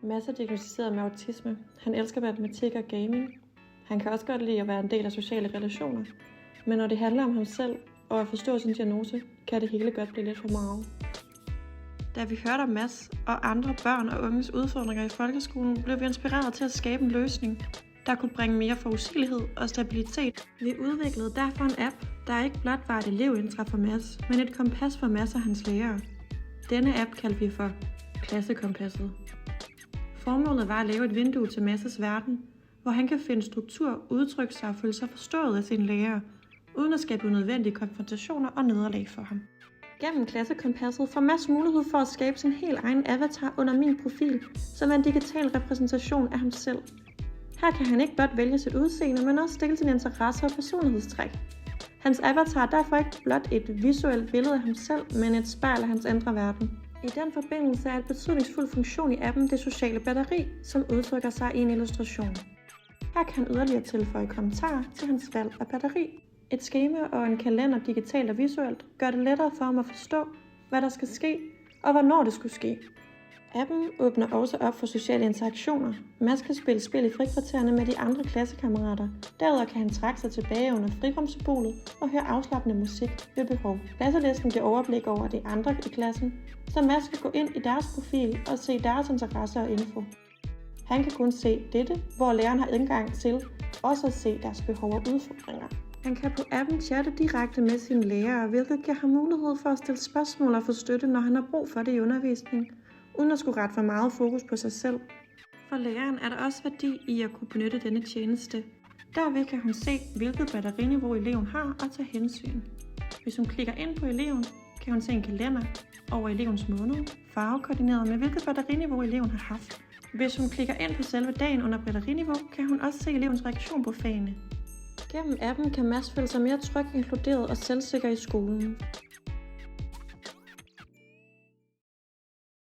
Mads er diagnosticeret med autisme. Han elsker matematik og gaming. Han kan også godt lide at være en del af sociale relationer. Men når det handler om ham selv og at forstå sin diagnose, kan det hele godt blive lidt for meget. Da vi hørte om Mads og andre børn og unges udfordringer i folkeskolen, blev vi inspireret til at skabe en løsning, der kunne bringe mere forudsigelighed og stabilitet. Vi udviklede derfor en app, der ikke blot var et elevintra for Mads, men et kompas for Mads og hans lærere. Denne app kaldte vi for Klassekompasset. Formålet var at lave et vindue til Mads' verden, hvor han kan finde struktur, udtrykke sig og føle sig forstået af sine lærere, uden at skabe unødvendige konfrontationer og nederlag for ham. Gennem Klassekompasset får Mads mulighed for at skabe sin helt egen avatar under min profil, som er en digital repræsentation af ham selv. Her kan han ikke blot vælge sit udseende, men også dele sine interesser og personlighedstræk. Hans avatar er derfor ikke blot et visuelt billede af ham selv, men et spejl af hans indre verden. I den forbindelse er et betydningsfuld funktion i appen det sociale batteri, som udtrykker sig i en illustration. Her kan han yderligere tilføje kommentarer til hans valg af batteri. Et skema og en kalender digitalt og visuelt gør det lettere for ham at forstå, hvad der skal ske og hvornår det skulle ske. Appen åbner også op for sociale interaktioner. Mads kan spille spil i frikvartererne med de andre klassekammerater. Derudover kan han trække sig tilbage under frikomsymbolet og høre afslappende musik ved behov. Klasselisten giver overblik over de andre i klassen, så Mads kan gå ind i deres profil og se deres interesser og info. Han kan kun se dette, hvor læreren har adgang til også at se deres behov og udfordringer. Han kan på appen chatte direkte med sine lærere, hvilket giver ham mulighed for at stille spørgsmål og få støtte, når han har brug for det i undervisning, uden at skulle rette for meget fokus på sig selv. For læreren er der også værdi i at kunne benytte denne tjeneste. Derved kan hun se, hvilket batteriniveau eleven har og tage hensyn. Hvis hun klikker ind på eleven, kan hun se en kalender over elevens måned, farvekoordineret med hvilket batteriniveau eleven har haft. Hvis hun klikker ind på selve dagen under batteriniveau, kan hun også se elevens reaktion på fagene. Gennem appen kan Mads føle sig mere tryg, inkluderet og selvsikker i skolen.